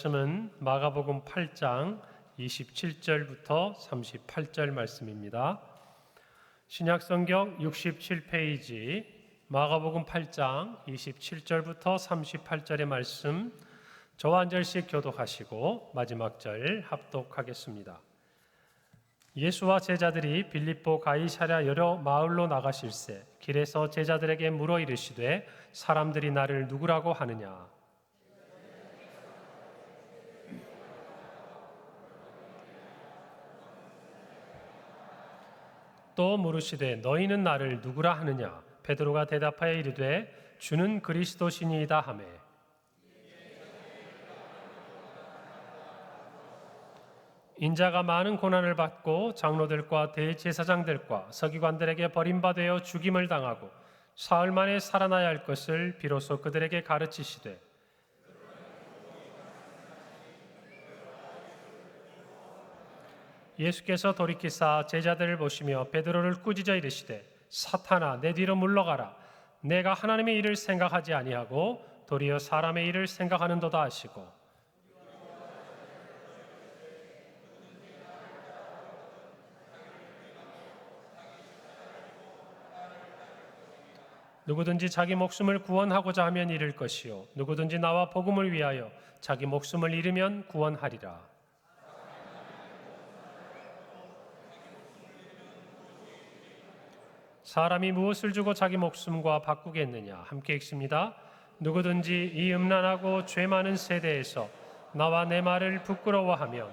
말씀은 마가복음 8장 27절부터 38절 말씀입니다. 신약성경 67페이지 마가복음 8장 27절부터 38절의 말씀 저와 한 절씩 교독하시고 마지막 절 합독하겠습니다. 예수와 제자들이 빌립보 가이사랴 여러 마을로 나가실새 길에서 제자들에게 물어 이르시되 사람들이 나를 누구라고 하느냐? 또 물으시되 너희는 나를 누구라 하느냐? 베드로가 대답하여 이르되 주는 그리스도시니이다 하매 인자가 많은 고난을 받고 장로들과 대제사장들과 서기관들에게 버림받아 죽임을 당하고 사흘 만에 살아나야 할 것을 비로소 그들에게 가르치시되 예수께서 돌이키사 제자들을 보시며 베드로를 꾸짖어 이르시되 사탄아 내 뒤로 물러가라. 내가 하나님의 일을 생각하지 아니하고 도리어 사람의 일을 생각하는도다 하시고 누구든지 자기 목숨을 구원하고자 하면 잃을 것이요 누구든지 나와 복음을 위하여 자기 목숨을 잃으면 구원하리라. 사람이 무엇을 주고 자기 목숨과 바꾸겠느냐? 함께 읽습니다. 누구든지 이 음란하고 죄 많은 세대에서 나와 내 말을 부끄러워하면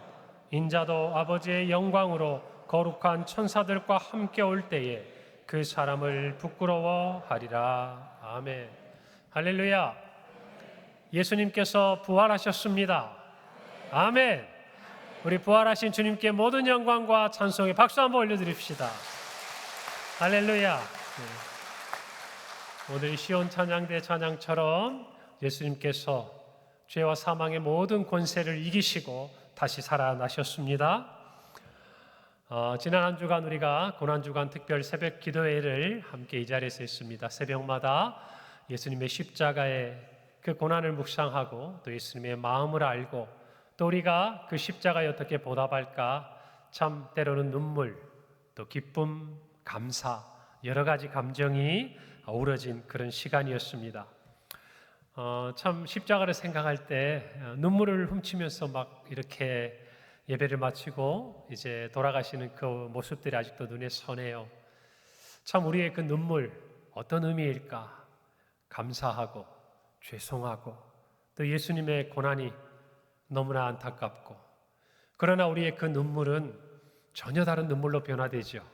인자도 아버지의 영광으로 거룩한 천사들과 함께 올 때에 그 사람을 부끄러워하리라. 아멘. 할렐루야. 예수님께서 부활하셨습니다. 아멘. 우리 부활하신 주님께 모든 영광과 찬송의 박수 한번 올려드립시다. 할렐루야. 오늘 시온 찬양대 찬양처럼 예수님께서 죄와 사망의 모든 권세를 이기시고 다시 살아나셨습니다. 지난 한 주간 우리가 고난주간 특별 새벽 기도회를 함께 이 자리에서 했습니다. 새벽마다 예수님의 십자가의 그 고난을 묵상하고 또 예수님의 마음을 알고 또 우리가 그 십자가에 어떻게 보답할까 참 때로는 눈물 또 기쁨 감사 여러 가지 감정이 어우러진 그런 시간이었습니다. 참 십자가를 생각할 때 눈물을 훔치면서 막 이렇게 예배를 마치고 이제 돌아가시는 그 모습들이 아직도 눈에 선해요. 참 우리의 그 눈물 어떤 의미일까? 감사하고 죄송하고 또 예수님의 고난이 너무나 안타깝고 그러나 우리의 그 눈물은 전혀 다른 눈물로 변화되죠.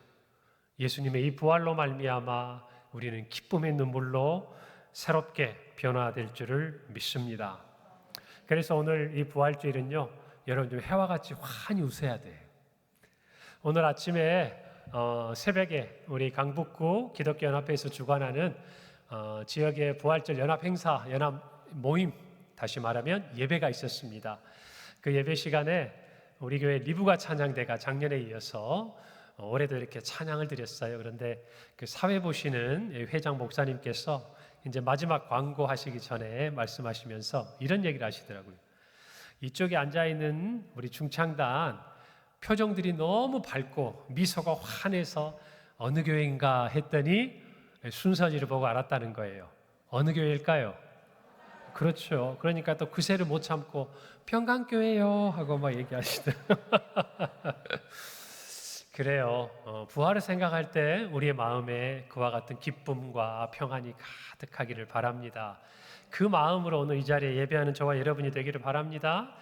예수님의 이 부활로 말미암아 우리는 기쁨의 눈물로 새롭게 변화될 줄을 믿습니다. 그래서 오늘 이 부활주일은요, 여러분 좀 해와 같이 환히 웃어야 돼요. 오늘 아침에 새벽에 우리 강북구 기독교연합회에서 주관하는 지역의 부활절 연합 행사, 연합 모임, 다시 말하면 예배가 있었습니다. 그 예배 시간에 우리 교회 리브가 찬양대가 작년에 이어서 올해도 이렇게 찬양을 드렸어요. 그런데 그 사회 보시는 회장 목사님께서 이제 마지막 광고하시기 전에 말씀하시면서 이런 얘기를 하시더라고요. 이쪽에 앉아있는 우리 중창단 표정들이 너무 밝고 미소가 환해서 어느 교회인가 했더니 순서지를 보고 알았다는 거예요. 어느 교회일까요? 그렇죠. 그러니까 또 그새를 못 참고 평강교회요 하고 막 얘기하시더라고요. 그래요. 부활을 생각할 때 우리의 마음에 그와 같은 기쁨과 평안이 가득하기를 바랍니다. 그 마음으로 오늘 이 자리에 예배하는 저와 여러분이 되기를 바랍니다.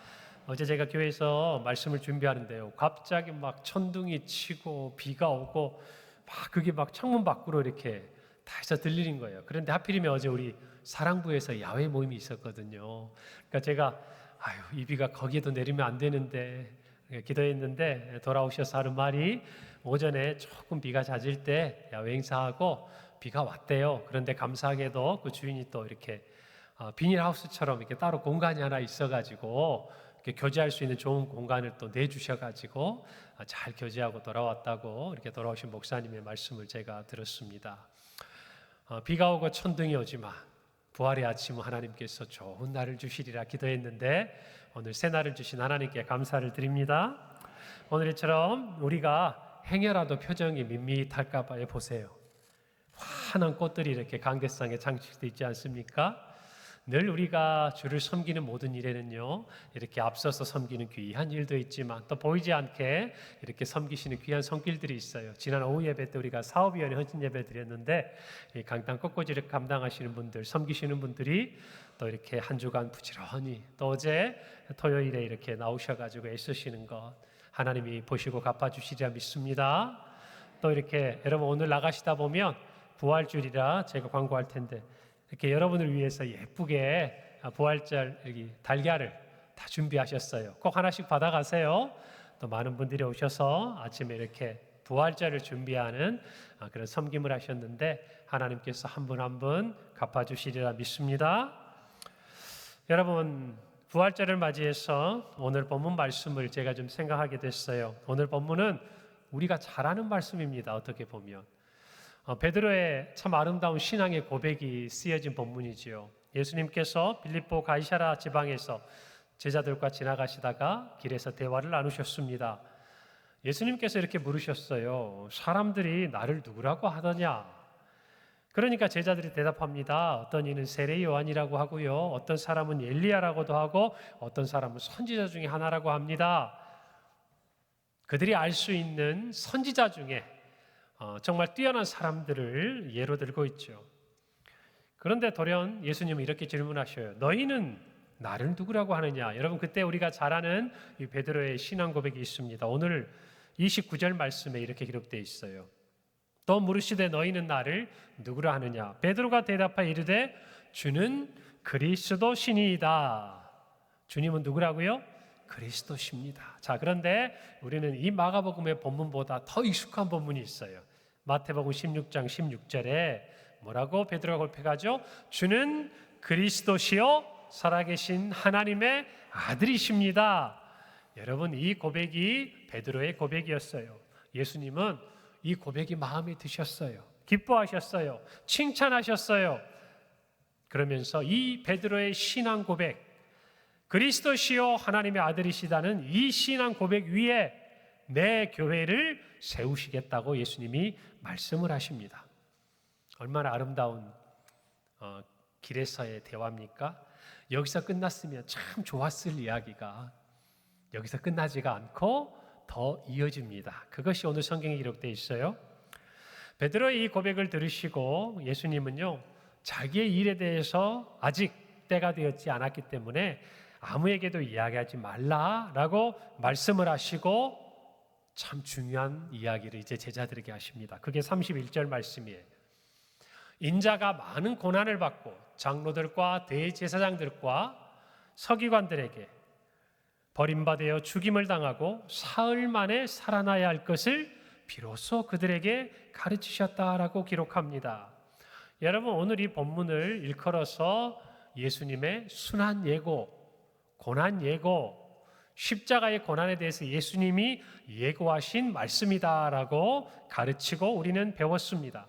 어제 제가 교회에서 말씀을 준비하는데요. 갑자기 막 천둥이 치고 비가 오고 막 그게 막 창문 밖으로 이렇게 다 해서 들리는 거예요. 그런데 하필이면 어제 우리 사랑부에서 야외 모임이 있었거든요. 그러니까 제가 이 비가 거기에도 내리면 안 되는데 기도했는데 돌아오셔서 하는 말이 오전에 조금 비가 잦을 때 야외 행사하고 비가 왔대요. 그런데 감사하게도 그 주인이 또 이렇게 비닐하우스처럼 이렇게 따로 공간이 하나 있어가지고 이렇게 교제할 수 있는 좋은 공간을 또 내주셔가지고 잘 교제하고 돌아왔다고 이렇게 돌아오신 목사님의 말씀을 제가 들었습니다. 비가 오고 천둥이 오지만 부활의 아침 하나님께서 좋은 날을 주시리라 기도했는데 오늘 새 날을 주신 하나님께 감사를 드립니다. 오늘처럼 우리가 행여라도 표정이 밋밋할까 봐 보세요. 환한 꽃들이 이렇게 강대상에 장식되어 있지 않습니까? 늘 우리가 주를 섬기는 모든 일에는요, 이렇게 앞서서 섬기는 귀한 일도 있지만 또 보이지 않게 이렇게 섬기시는 귀한 손길들이 있어요. 지난 오후 예배 때 우리가 사업위원회 헌신 예배 드렸는데 이 강당 꽃꽂이를 감당하시는 분들, 섬기시는 분들이 또 이렇게 한 주간 부지런히 또 어제 토요일에 이렇게 나오셔가지고 애쓰시는 것 하나님이 보시고 갚아주시리라 믿습니다. 또 이렇게 여러분 오늘 나가시다 보면 부활주일이라 제가 광고할 텐데 이렇게 여러분을 위해서 예쁘게 부활절 여기 달걀을 다 준비하셨어요. 꼭 하나씩 받아가세요. 또 많은 분들이 오셔서 아침에 이렇게 부활절을 준비하는 그런 섬김을 하셨는데 하나님께서 한 분 한 분 갚아주시리라 믿습니다. 여러분 부활절을 맞이해서 오늘 본문 말씀을 제가 좀 생각하게 됐어요. 오늘 본문은 우리가 잘 아는 말씀입니다. 어떻게 보면 베드로의 참 아름다운 신앙의 고백이 쓰여진 본문이지요. 예수님께서 빌립보 가이사랴 지방에서 제자들과 지나가시다가 길에서 대화를 나누셨습니다. 예수님께서 이렇게 물으셨어요. 사람들이 나를 누구라고 하더냐? 그러니까 제자들이 대답합니다. 어떤 이는 세례 요한이라고 하고요. 어떤 사람은 엘리야라고도 하고 어떤 사람은 선지자 중에 하나라고 합니다. 그들이 알 수 있는 선지자 중에 정말 뛰어난 사람들을 예로 들고 있죠. 그런데 돌연 예수님은 이렇게 질문하셔요. 너희는 나를 누구라고 하느냐? 여러분 그때 우리가 잘 아는 이 베드로의 신앙 고백이 있습니다. 오늘 29절 말씀에 이렇게 기록되어 있어요. 또 물으시되 너희는 나를 누구라 하느냐? 베드로가 대답하여 이르되 주는 그리스도시니이다. 주님은 누구라고요? 그리스도십니다. 자, 그런데 우리는 이 마가복음의 본문보다 더 익숙한 본문이 있어요. 마태복음 16장 16절에 뭐라고 베드로가 골평하죠? 주는 그리스도시요 살아계신 하나님의 아들이십니다. 여러분 이 고백이 베드로의 고백이었어요. 예수님은 이 고백이 마음에 드셨어요. 기뻐하셨어요. 칭찬하셨어요. 그러면서 이 베드로의 신앙 고백, 그리스도시요 하나님의 아들이시다는 이 신앙 고백 위에 내 교회를 세우시겠다고 예수님이 말씀을 하십니다. 얼마나 아름다운 길에서의 대화입니까? 여기서 끝났으면 참 좋았을 이야기가 여기서 끝나지가 않고 더 이어집니다. 그것이 오늘 성경에 기록되어 있어요. 베드로의 이 고백을 들으시고 예수님은요, 자기의 일에 대해서 아직 때가 되었지 않았기 때문에 아무에게도 이야기하지 말라라고 말씀을 하시고 참 중요한 이야기를 이제 제자들에게 하십니다. 그게 31절 말씀이에요. 인자가 많은 고난을 받고 장로들과 대제사장들과 서기관들에게 버림받아 죽임을 당하고 사흘 만에 살아나야 할 것을 비로소 그들에게 가르치셨다라고 기록합니다. 여러분 오늘 이 본문을 일컬어서 예수님의 순환 예고, 고난 예고, 십자가의 고난에 대해서 예수님이 예고하신 말씀이다라고 가르치고 우리는 배웠습니다.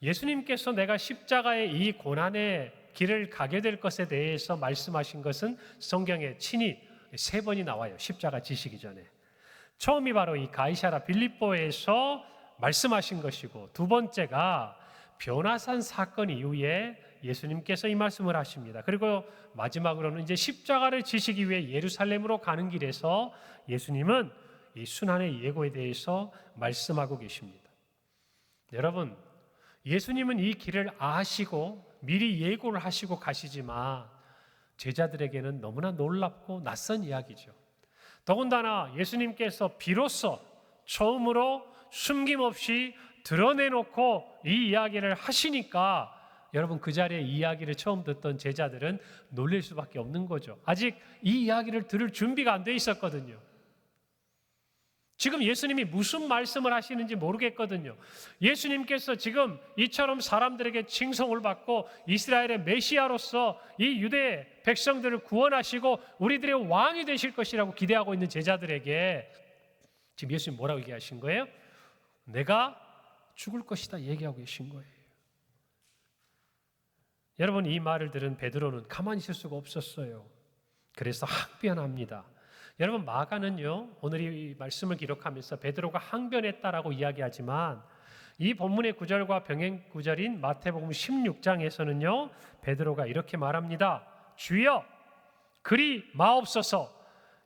예수님께서 내가 십자가의 이 고난의 길을 가게 될 것에 대해서 말씀하신 것은 성경에 친히 3번이 나와요. 십자가 지시기 전에. 처음이 바로 이 가이사랴 빌립보에서 말씀하신 것이고 두 번째가 변화산 사건 이후에 예수님께서 이 말씀을 하십니다. 그리고 마지막으로는 이제 십자가를 지시기 위해 예루살렘으로 가는 길에서 예수님은 이 순환의 예고에 대해서 말씀하고 계십니다. 여러분, 예수님은 이 길을 아시고 미리 예고를 하시고 가시지만 제자들에게는 너무나 놀랍고 낯선 이야기죠. 더군다나 예수님께서 비로소 처음으로 숨김없이 드러내놓고 이 이야기를 하시니까 여러분 그 자리에 이 이야기를 처음 듣던 제자들은 놀랄 수밖에 없는 거죠. 아직 이 이야기를 들을 준비가 안 돼 있었거든요. 지금 예수님이 무슨 말씀을 하시는지 모르겠거든요. 예수님께서 지금 이처럼 사람들에게 칭송을 받고 이스라엘의 메시아로서 이 유대 백성들을 구원하시고 우리들의 왕이 되실 것이라고 기대하고 있는 제자들에게 지금 예수님 뭐라고 얘기하신 거예요? 내가 죽을 것이다 얘기하고 계신 거예요. 여러분, 이 말을 들은 베드로는 가만히 있을 수가 없었어요. 그래서 항변합니다. 여러분, 마가는요, 오늘 이 말씀을 기록하면서 베드로가 항변했다라고 이야기하지만 이 본문의 구절과 병행 구절인 마태복음 16장에서는요, 베드로가 이렇게 말합니다. 주여, 그리 마옵소서.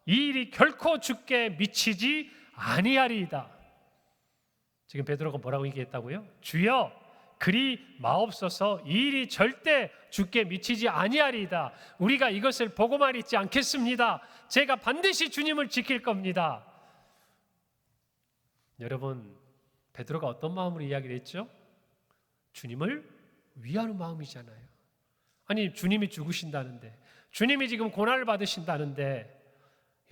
이 일이 결코 주께 미치지 아니하리이다. 지금 베드로가 뭐라고 얘기했다고요? 주여, 그리 마옵소서. 이 일이 절대 주께 미치지 아니하리이다. 우리가 이것을 보고만 있지 않겠습니다. 제가 반드시 주님을 지킬 겁니다. 여러분, 베드로가 어떤 마음으로 이야기를 했죠? 주님을 위하는 마음이잖아요. 아니, 주님이 죽으신다는데, 주님이 지금 고난을 받으신다는데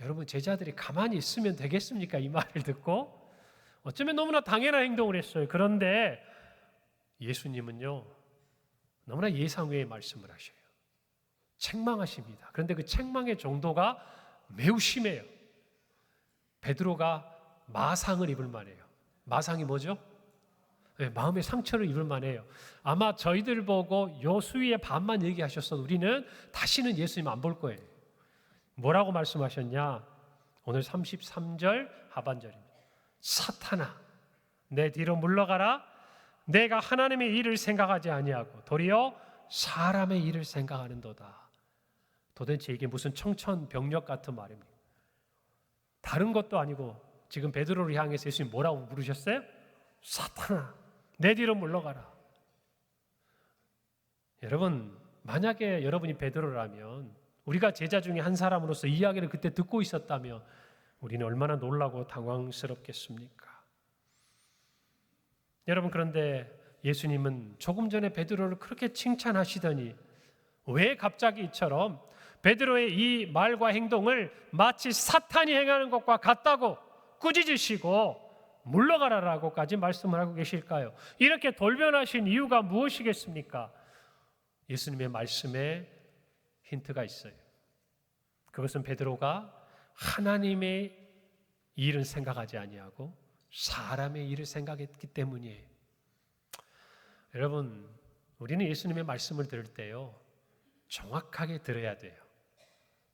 여러분, 제자들이 가만히 있으면 되겠습니까? 이 말을 듣고 어쩌면 너무나 당연한 행동을 했어요. 그런데 예수님은요, 너무나 예상 외의 말씀을 하셔요. 책망하십니다. 그런데 그 책망의 정도가 매우 심해요. 베드로가 마상을 입을 만해요. 마상이 뭐죠? 네, 마음의 상처를 입을 만해요. 아마 저희들 보고 요 수위의 반만 얘기하셨어도 우리는 다시는 예수님 안 볼 거예요. 뭐라고 말씀하셨냐? 오늘 33절 하반절입니다. 사탄아, 내 뒤로 물러가라. 내가 하나님의 일을 생각하지 아니하고 도리어 사람의 일을 생각하는도다. 도대체 이게 무슨 청천벽력 같은 말입니까? 다른 것도 아니고 지금 베드로를 향해서 예수님 뭐라고 부르셨어요? 사탄아, 내 뒤로 물러가라. 여러분, 만약에 여러분이 베드로라면, 우리가 제자 중에 한 사람으로서 이 이야기를 그때 듣고 있었다면 우리는 얼마나 놀라고 당황스럽겠습니까? 여러분, 그런데 예수님은 조금 전에 베드로를 그렇게 칭찬하시더니 왜 갑자기 이처럼 베드로의 이 말과 행동을 마치 사탄이 행하는 것과 같다고 꾸짖으시고 물러가라라고까지 말씀을 하고 계실까요? 이렇게 돌변하신 이유가 무엇이겠습니까? 예수님의 말씀에 힌트가 있어요. 그것은 베드로가 하나님의 일은 생각하지 아니하고 사람의 일을 생각했기 때문이에요. 여러분, 우리는 예수님의 말씀을 들을 때요, 정확하게 들어야 돼요.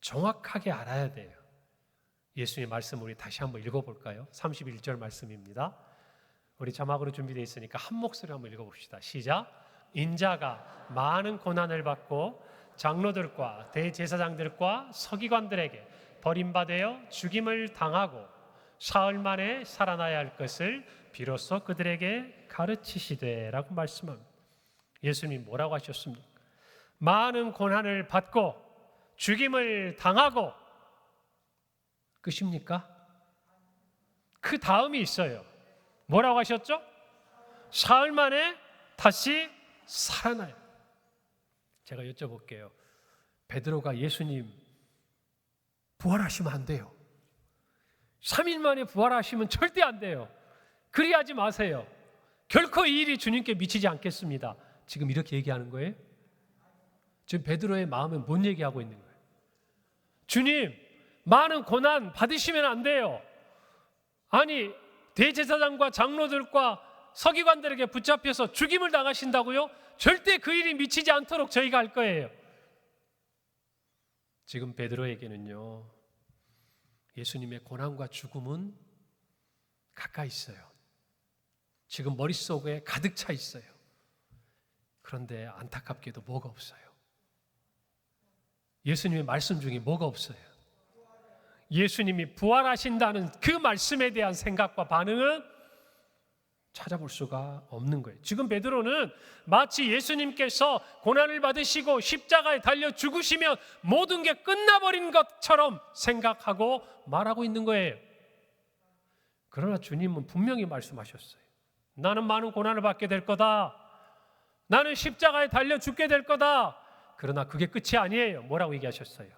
정확하게 알아야 돼요. 예수님의 말씀 우리 다시 한번 읽어볼까요? 31절 말씀입니다. 우리 자막으로 준비되어 있으니까 한 목소리로 한번 읽어봅시다. 시작. 인자가 많은 고난을 받고 장로들과 대제사장들과 서기관들에게 버림받아 죽임을 당하고 사흘 만에 살아나야 할 것을 비로소 그들에게 가르치시되 라고 말씀합니다. 예수님이 뭐라고 하셨습니까? 많은 고난을 받고 죽임을 당하고 끝입니까? 그 다음이 있어요. 뭐라고 하셨죠? 사흘 만에 다시 살아나요. 제가 여쭤볼게요. 베드로가 예수님 부활하시면 안 돼요. 3일 만에 부활하시면 절대 안 돼요. 그리하지 마세요. 결코 이 일이 주님께 미치지 않겠습니다. 지금 이렇게 얘기하는 거예요? 지금 베드로의 마음에 뭔 얘기하고 있는 거예요? 주님, 많은 고난 받으시면 안 돼요. 아니, 대제사장과 장로들과 서기관들에게 붙잡혀서 죽임을 당하신다고요? 절대 그 일이 미치지 않도록 저희가 할 거예요. 지금 베드로에게는요, 예수님의 고난과 죽음은 가까이 있어요. 지금 머릿속에 가득 차 있어요. 그런데 안타깝게도 뭐가 없어요. 예수님의 말씀 중에 뭐가 없어요. 예수님이 부활하신다는 그 말씀에 대한 생각과 반응은 찾아볼 수가 없는 거예요. 지금 베드로는 마치 예수님께서 고난을 받으시고 십자가에 달려 죽으시면 모든 게 끝나버린 것처럼 생각하고 말하고 있는 거예요. 그러나 주님은 분명히 말씀하셨어요. 나는 많은 고난을 받게 될 거다. 나는 십자가에 달려 죽게 될 거다. 그러나 그게 끝이 아니에요. 뭐라고 얘기하셨어요?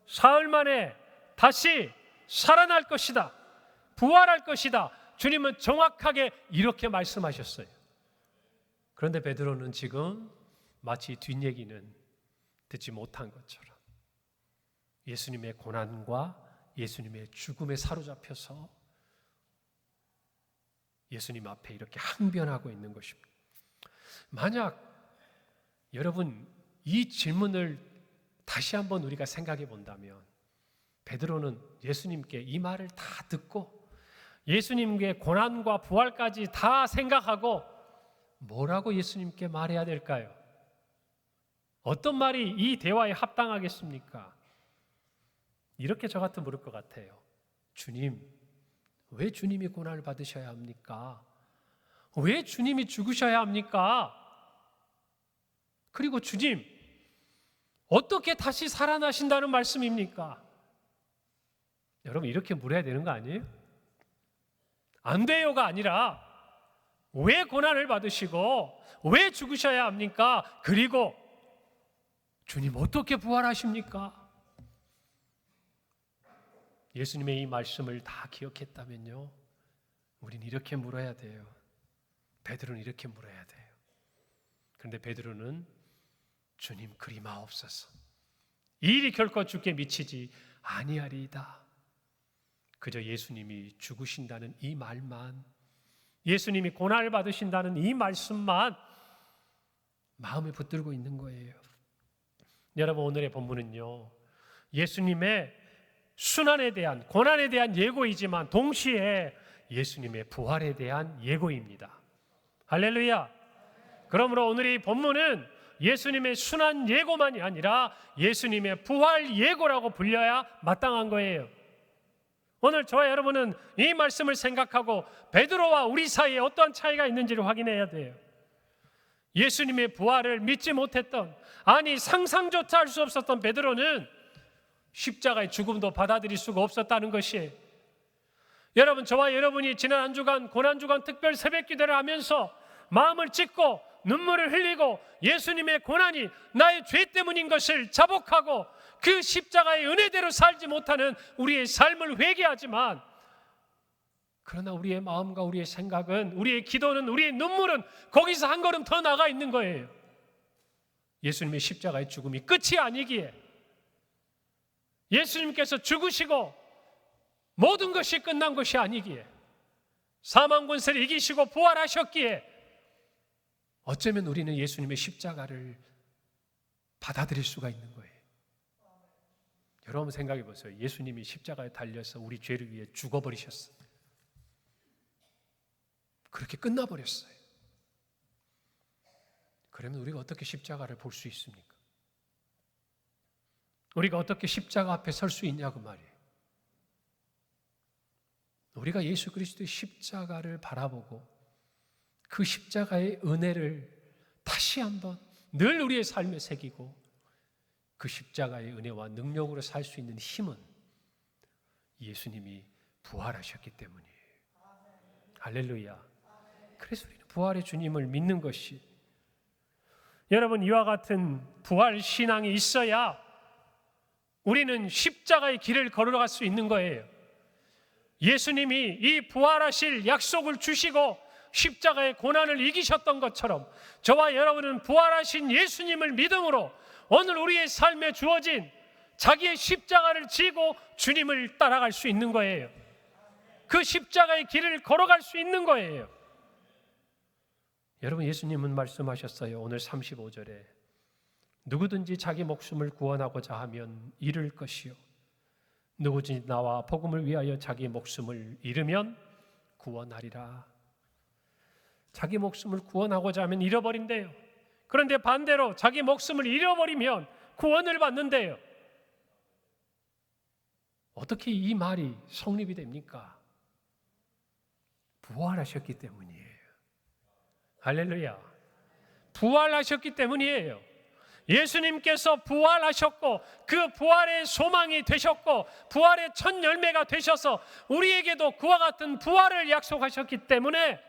사흘 만에 다시 살아날 것이다. 부활할 것이다. 주님은 정확하게 이렇게 말씀하셨어요. 그런데 베드로는 지금 마치 뒷얘기는 듣지 못한 것처럼 예수님의 고난과 예수님의 죽음에 사로잡혀서 예수님 앞에 이렇게 항변하고 있는 것입니다. 만약 여러분 이 질문을 다시 한번 우리가 생각해 본다면 베드로는 예수님께 이 말을 다 듣고 예수님께 고난과 부활까지 다 생각하고 뭐라고 예수님께 말해야 될까요? 어떤 말이 이 대화에 합당하겠습니까? 이렇게 저 같으면 물을 것 같아요. 주님, 왜 주님이 고난을 받으셔야 합니까? 왜 주님이 죽으셔야 합니까? 그리고 주님, 어떻게 다시 살아나신다는 말씀입니까? 여러분, 이렇게 물어야 되는 거 아니에요? 안 돼요가 아니라 왜 고난을 받으시고 왜 죽으셔야 합니까? 그리고 주님 어떻게 부활하십니까? 예수님의 이 말씀을 다 기억했다면요, 우리는 이렇게 물어야 돼요. 베드로는 이렇게 물어야 돼요. 그런데 베드로는 주님 그리 마옵소서, 이 일이 결코 주께 미치지 아니하리이다. 그저 예수님이 죽으신다는 이 말만, 예수님이 고난을 받으신다는 이 말씀만 마음에 붙들고 있는 거예요. 여러분, 오늘의 본문은요, 예수님의 순환에 대한, 고난에 대한 예고이지만 동시에 예수님의 부활에 대한 예고입니다. 할렐루야. 그러므로 오늘 이 본문은 예수님의 순환 예고만이 아니라 예수님의 부활 예고라고 불려야 마땅한 거예요. 오늘 저와 여러분은 이 말씀을 생각하고 베드로와 우리 사이에 어떠한 차이가 있는지를 확인해야 돼요. 예수님의 부활을 믿지 못했던, 아니 상상조차 할 수 없었던 베드로는 십자가의 죽음도 받아들일 수가 없었다는 것이에요. 여러분, 저와 여러분이 지난 한 주간 고난주간 특별 새벽기도를 하면서 마음을 찢고 눈물을 흘리고 예수님의 고난이 나의 죄 때문인 것을 자복하고 그 십자가의 은혜대로 살지 못하는 우리의 삶을 회개하지만, 그러나 우리의 마음과 우리의 생각은, 우리의 기도는, 우리의 눈물은 거기서 한 걸음 더 나가 있는 거예요. 예수님의 십자가의 죽음이 끝이 아니기에, 예수님께서 죽으시고 모든 것이 끝난 것이 아니기에, 사망 권세를 이기시고 부활하셨기에 어쩌면 우리는 예수님의 십자가를 받아들일 수가 있는 거예요. 여러분 생각해 보세요. 예수님이 십자가에 달려서 우리 죄를 위해 죽어버리셨어요. 그렇게 끝나버렸어요. 그러면 우리가 어떻게 십자가를 볼 수 있습니까? 우리가 어떻게 십자가 앞에 설 수 있냐고 말이에요. 우리가 예수 그리스도의 십자가를 바라보고 그 십자가의 은혜를 다시 한번 늘 우리의 삶에 새기고 그 십자가의 은혜와 능력으로 살 수 있는 힘은 예수님이 부활하셨기 때문이에요. 할렐루야. 그래서 우리는 부활의 주님을 믿는 것이, 여러분, 이와 같은 부활 신앙이 있어야 우리는 십자가의 길을 걸어갈 수 있는 거예요. 예수님이 이 부활하실 약속을 주시고 십자가의 고난을 이기셨던 것처럼 저와 여러분은 부활하신 예수님을 믿음으로 오늘 우리의 삶에 주어진 자기의 십자가를 지고 주님을 따라갈 수 있는 거예요. 그 십자가의 길을 걸어갈 수 있는 거예요. 여러분, 예수님은 말씀하셨어요. 오늘 35절에 누구든지 자기 목숨을 구원하고자 하면 잃을 것이요, 누구든지 나와 복음을 위하여 자기 목숨을 잃으면 구원하리라. 자기 목숨을 구원하고자 하면 잃어버린대요. 그런데 반대로 자기 목숨을 잃어버리면 구원을 받는데요. 어떻게 이 말이 성립이 됩니까? 부활하셨기 때문이에요. 할렐루야. 부활하셨기 때문이에요. 예수님께서 부활하셨고 그 부활의 소망이 되셨고 부활의 첫 열매가 되셔서 우리에게도 그와 같은 부활을 약속하셨기 때문에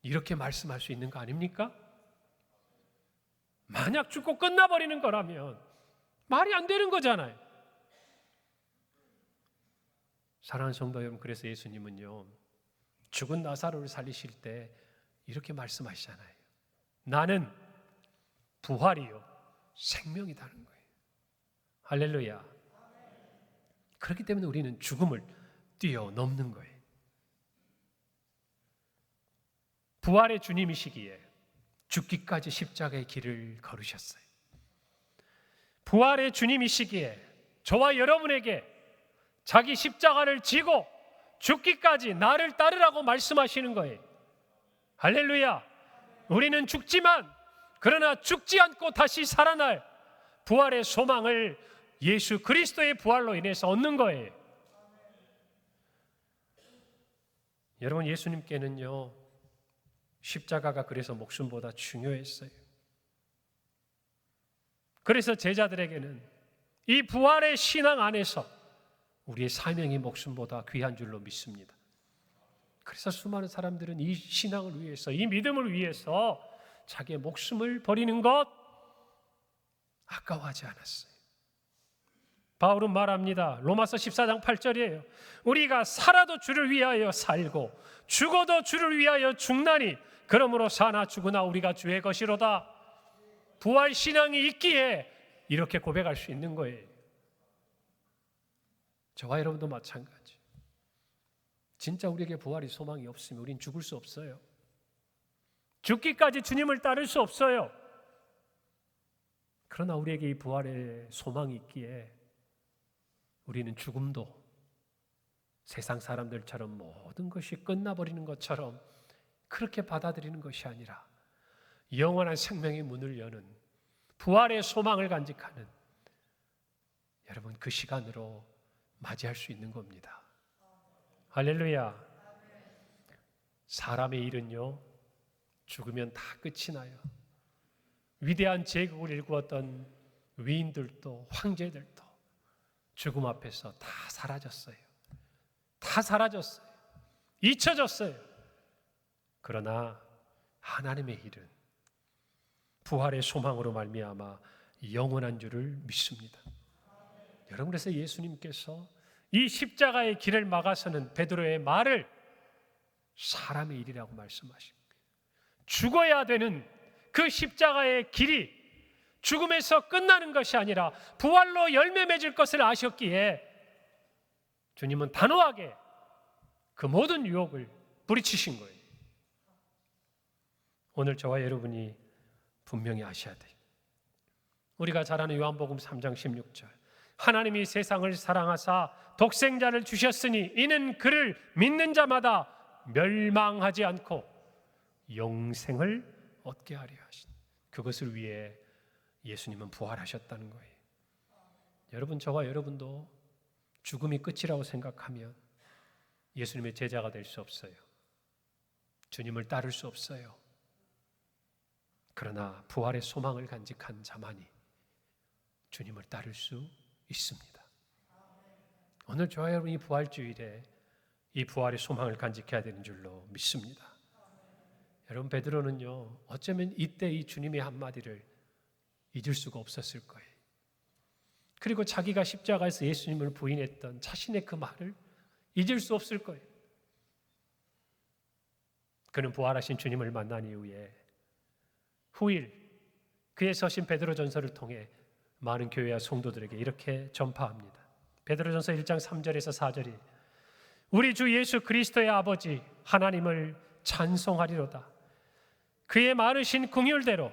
이렇게 말씀할 수 있는 거 아닙니까? 만약 죽고 끝나버리는 거라면 말이 안 되는 거잖아요. 사랑하는 성도 여러분, 그래서 예수님은요, 죽은 나사로를 살리실 때 이렇게 말씀하시잖아요. 나는 부활이요 생명이다는 거예요. 할렐루야. 그렇기 때문에 우리는 죽음을 뛰어넘는 거예요. 부활의 주님이시기에, 죽기까지 십자가의 길을 걸으셨어요. 부활의 주님이시기에 저와 여러분에게 자기 십자가를 지고 죽기까지 나를 따르라고 말씀하시는 거예요. 할렐루야. 우리는 죽지만 그러나 죽지 않고 다시 살아날 부활의 소망을 예수 그리스도의 부활로 인해서 얻는 거예요. 여러분, 예수님께는요, 십자가가 그래서 목숨보다 중요했어요. 그래서 제자들에게는 이 부활의 신앙 안에서 우리의 사명이 목숨보다 귀한 줄로 믿습니다. 그래서 수많은 사람들은 이 신앙을 위해서, 이 믿음을 위해서 자기의 목숨을 버리는 것 아까워하지 않았어요. 바울은 말합니다. 로마서 14장 8절이에요. 우리가 살아도 주를 위하여 살고 죽어도 주를 위하여 죽나니 그러므로 사나 죽으나 우리가 주의 것이로다. 부활 신앙이 있기에 이렇게 고백할 수 있는 거예요. 저와 여러분도 마찬가지. 진짜 우리에게 부활의 소망이 없으면 우린 죽을 수 없어요. 죽기까지 주님을 따를 수 없어요. 그러나 우리에게 이 부활의 소망이 있기에 우리는 죽음도 세상 사람들처럼 모든 것이 끝나버리는 것처럼 그렇게 받아들이는 것이 아니라 영원한 생명의 문을 여는 부활의 소망을 간직하는 여러분, 그 시간으로 맞이할 수 있는 겁니다. 할렐루야. 사람의 일은요, 죽으면 다 끝이 나요. 위대한 제국을 일구었던 위인들도 황제들도 죽음 앞에서 다 사라졌어요. 다 사라졌어요. 잊혀졌어요. 그러나 하나님의 일은 부활의 소망으로 말미암아 영원한 줄을 믿습니다. 여러분, 그래서 예수님께서 이 십자가의 길을 막아서는 베드로의 말을 사람의 일이라고 말씀하십니다. 죽어야 되는 그 십자가의 길이 죽음에서 끝나는 것이 아니라 부활로 열매 맺을 것을 아셨기에 주님은 단호하게 그 모든 유혹을 뿌리치신 거예요. 오늘 저와 여러분이 분명히 아셔야 돼요. 우리가 잘 아는 요한복음 3장 16절. 하나님이 세상을 사랑하사 독생자를 주셨으니 이는 그를 믿는 자마다 멸망하지 않고 영생을 얻게 하려 하신, 그것을 위해 예수님은 부활하셨다는 거예요. 여러분, 저와 여러분도 죽음이 끝이라고 생각하면 예수님의 제자가 될 수 없어요. 주님을 따를 수 없어요. 그러나 부활의 소망을 간직한 자만이 주님을 따를 수 있습니다. 오늘 저와 여러분이 부활주일에 이 부활의 소망을 간직해야 되는 줄로 믿습니다. 여러분, 베드로는요, 어쩌면 이때 이 주님의 한마디를 잊을 수가 없었을 거예요. 그리고 자기가 십자가에서 예수님을 부인했던 자신의 그 말을 잊을 수 없을 거예요. 그는 부활하신 주님을 만난 이후에 후일 그의 서신 베드로전서를 통해 많은 교회와 성도들에게 이렇게 전파합니다. 베드로전서 1장 3절에서 4절이 우리 주 예수 그리스도의 아버지 하나님을 찬송하리로다. 그의 많으신 긍휼대로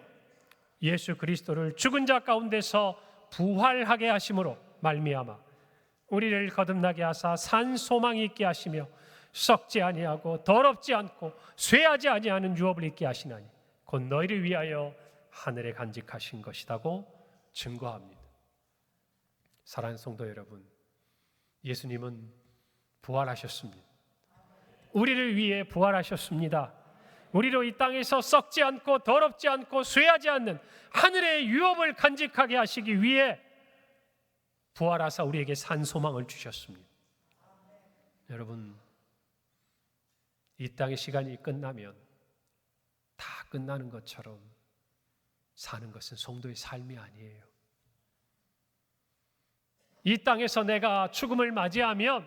예수 그리스도를 죽은 자 가운데서 부활하게 하심으로 말미암아 우리를 거듭나게 하사 산 소망이 있게 하시며 썩지 아니하고 더럽지 않고 쇠하지 아니하는 유업을 있게 하시나니 곧 너희를 위하여 하늘에 간직하신 것이라고 증거합니다. 사랑하는 성도 여러분, 예수님은 부활하셨습니다. 우리를 위해 부활하셨습니다. 우리로 이 땅에서 썩지 않고 더럽지 않고 쇠하지 않는 하늘의 유업을 간직하게 하시기 위해 부활하사 우리에게 산 소망을 주셨습니다. 여러분, 이 땅의 시간이 끝나면 다 끝나는 것처럼 사는 것은 성도의 삶이 아니에요. 이 땅에서 내가 죽음을 맞이하면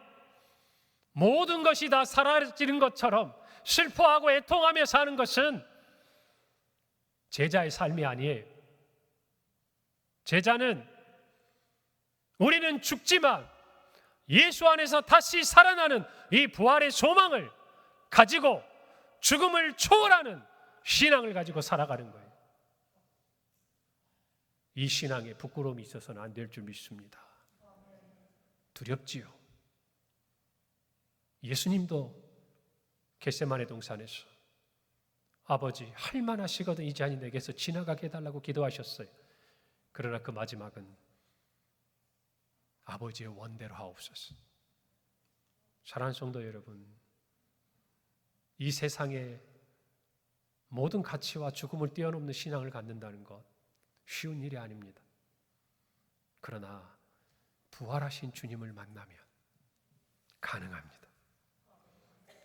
모든 것이 다 사라지는 것처럼 슬퍼하고 애통하며 사는 것은 제자의 삶이 아니에요. 제자는 우리는 죽지만 예수 안에서 다시 살아나는 이 부활의 소망을 가지고 죽음을 초월하는 신앙을 가지고 살아가는 거예요. 이 신앙에 부끄러움이 있어서는 안 될 줄 믿습니다. 두렵지요. 예수님도 겟세마네 동산에서 아버지 할만하시거든 이 잔이 내게서 지나가게 해달라고 기도하셨어요. 그러나 그 마지막은 아버지의 원대로 하옵소서. 사랑하는 성도 여러분, 이 세상의 모든 가치와 죽음을 뛰어넘는 신앙을 갖는다는 것 쉬운 일이 아닙니다. 그러나 부활하신 주님을 만나면 가능합니다.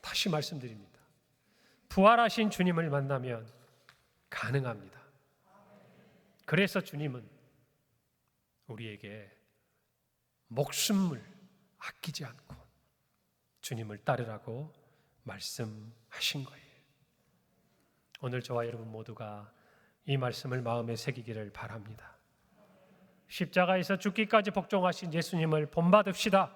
다시 말씀드립니다. 부활하신 주님을 만나면 가능합니다. 그래서 주님은 우리에게 목숨을 아끼지 않고 주님을 따르라고 말씀하신 거예요. 오늘 저와 여러분 모두가 이 말씀을 마음에 새기기를 바랍니다. 십자가에서 죽기까지 복종하신 예수님을 본받읍시다.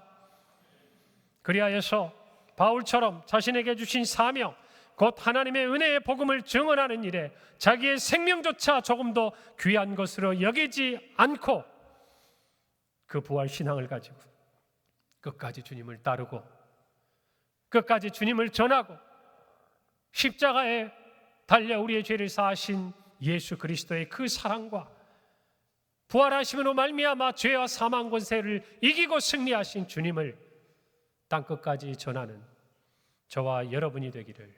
그리하여서 바울처럼 자신에게 주신 사명, 곧 하나님의 은혜의 복음을 증언하는 일에 자기의 생명조차 조금도 귀한 것으로 여기지 않고 그 부활 신앙을 가지고 끝까지 주님을 따르고 끝까지 주님을 전하고 십자가에 달려 우리의 죄를 사하신 예수 그리스도의 그 사랑과 부활하심으로 말미암아 죄와 사망 권세를 이기고 승리하신 주님을 땅끝까지 전하는 저와 여러분이 되기를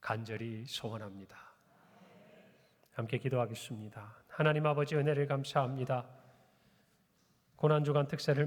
간절히 소원합니다. 함께 기도하겠습니다. 하나님 아버지 은혜를 감사합니다. 고난주간 특세를